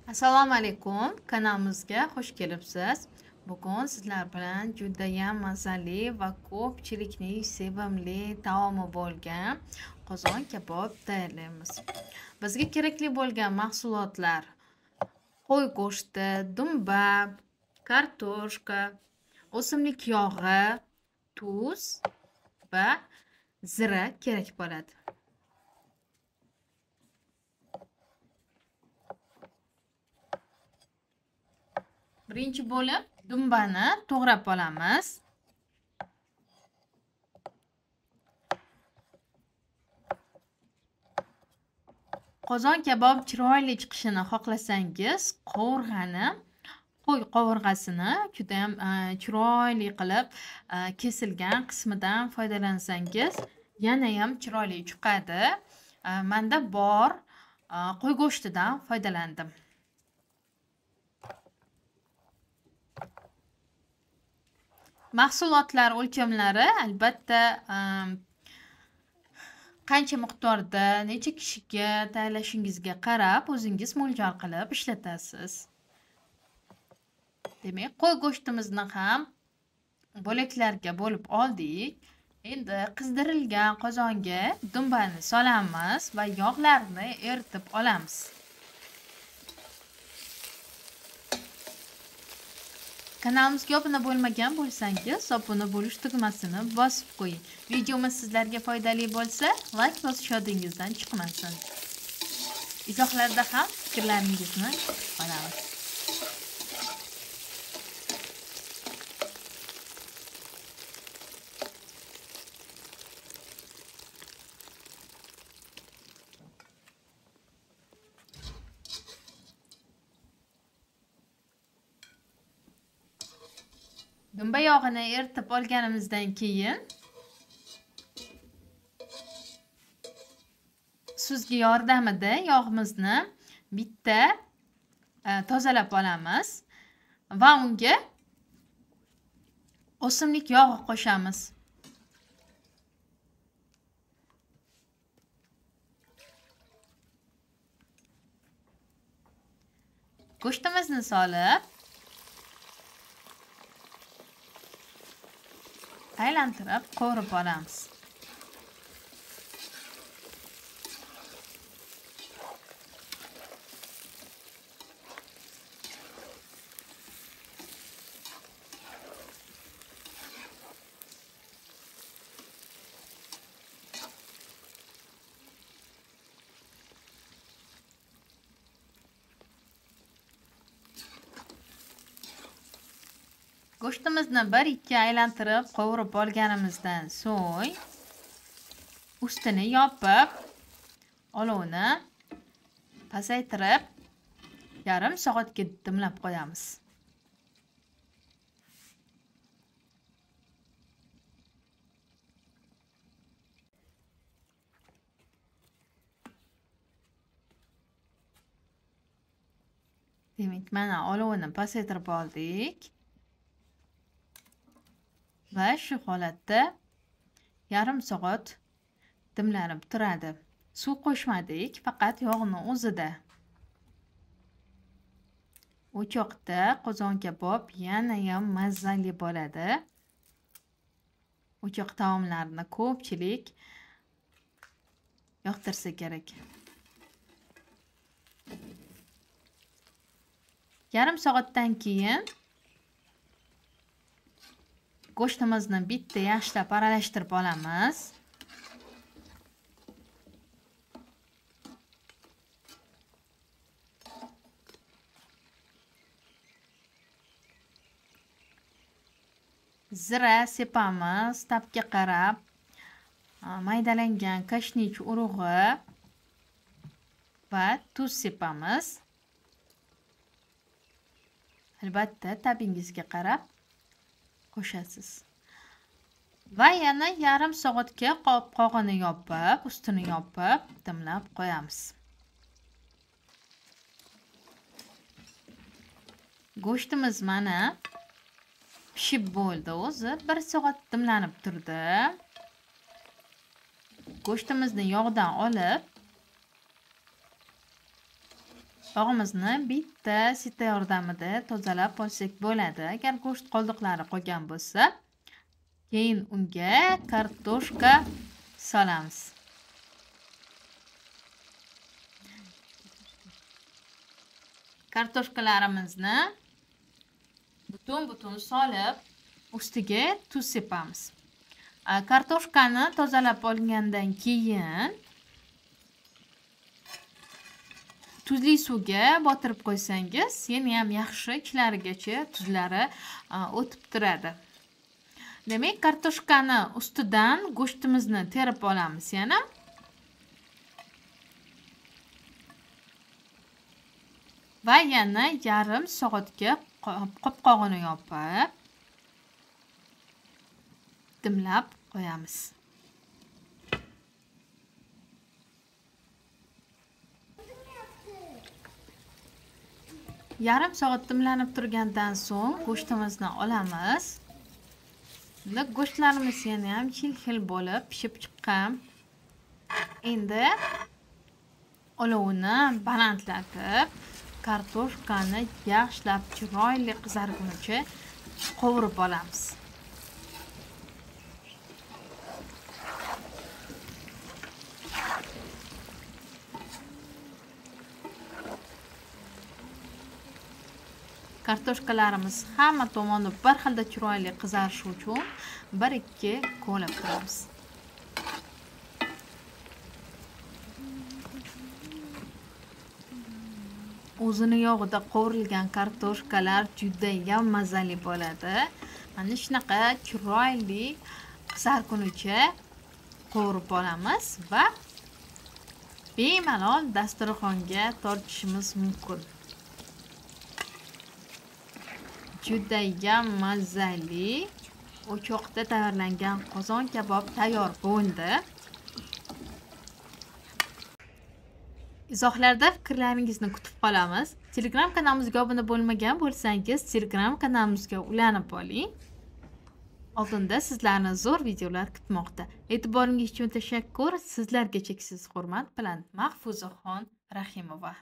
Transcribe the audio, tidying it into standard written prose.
Assalomu alaykum, kanalimizga xush kelibsiz. Bugun sizlar bilan judayam mazali va ko'pchilikning sevimli taomi bo'lgan qozon kabob tayyorlaymiz. Bizga kerakli bo'lgan mahsulotlar: qo'y go'shti, dumba, kartoshka, o'simlik yog'i, tuz va zira kerak bo'ladi. Birinchi bo'lib dumbani to'g'rab olamiz. Qozon kabob chiroyli chiqishini xohlasangiz, qo'y qovurg'asini juda ham chiroyli qilib kesilgan qismidan foydalansangiz, yana ham chiroyli chiqadi. Menda bor qo'y go'shtidan foydalandim. Mahsulotlar o'lchamlari albatta qancha miqdorda, necha kishiga tayyorlashingizga qarab o'zingiz mo'ljal qilib ishlatasiz. Demak, qo'y go'shtimizni ham bo'laklarga bo'lib oldik. Endi qizdirilgan qozonga dumbani solamiz va yog'larni eritib olamiz. Kanalimizga obuna bo'lmagan bo'lsangiz, obuna bo'lish tugmasini bosib qo'ying. Videomiz sizlarga foydali bo'lsa, like bosish yodingizdan chiqmasin. Izohlarda ham fikrlaringizni olamiz. Dumba yog'ini eritib olganimizdan keyin suzgi yordamida yog'imizni bitta tozalab olamiz va unga o'simlik yog'i qo'shamiz. Go'shtimizni solib aylantirib qovurib olamiz. Go'shtimizni 1-2 aylantirib qovurib olganimizdan so'ng ustini yopib, olovni pasaytirib, yarim soatga dimlab qo'yamiz. Demak, mana olovni pasaytirib oldik. Va shu holatda yarim soat dimlanib turadi. Suv qo'shmadik, faqat yog'ni o'zida. O'choqda qozon kabob yana ham mazali bo'ladi. O'choq taomlarini ko'pchilik yoqtirsa kerak. Yarim soatdan keyin go'shtimizni bitta yaxshilab aralashtirib olamiz. Zira sepamiz, tapga qarab, maydalangan kashnich urug'i va tuz sepamiz. Albatta tabingizga qarab qo'shasiz. Va yana yarim soatga qopqog'ini yopib, ustini yopib, dimlab qo'yamiz. Go'shtimiz mana pishib bo'ldi o'zi. 1 soat dimlanib turdi. Go'shtimizni yog'dan olib Yog'imizni bitta sita yordamida tozalab olsak bo'ladi. Agar go'sht qoldiqlari qolgan bo'lsa, keyin unga kartoshka solamiz. Kartoshkalarimizni butun solib, ustiga tuz sepamiz. Kartoshkani tozalab olgandan keyin tuzli suvga botirib qo'ysangiz, yana ham yaxshi ichlarigacha tuzlari o'tib turadi. Demak, kartoshkani ustidan go'shtimizni terib olamiz yana. Va yana yarim soatga qopqog'ini yopib dimlab qo'yamiz. Yarim soat dimlanib turgandan so'ng go'shtimizni olamiz. Go'shtlarimiz yana ham xil bo'lib pishib chiqqan. Endi olovni balandlatib, kartoshkani yaxshilab chiroyli qizarguncha qovurib olamiz. Kartoshkalarimiz hamma tomoni bir xilda chiroyli qizarishi uchun 1-2 kovlab turamiz. O'zini yog'ida qovurilgan kartoshkalar juda ham mazali bo'ladi. Mana shunaqa chiroyli qizargunicha qovurib olamiz va bemalol dasturxonga tortishimiz mumkin. Juda ham mazali o'choqda tayyorlangan qozon kabob tayyor bo'ldi. Izohlarda fikrlaringizni kutib qolamiz. Telegram kanalimizga obuna bo'lmagan bo'lsangiz, Telegram kanalimizga ulanib oling. Oldinda sizlarni zo'r videolar kutmoqda. E'tiboringiz uchun tashakkur. Sizlarga cheksiz hurmat bilan Mahfuzaxon Rahimova.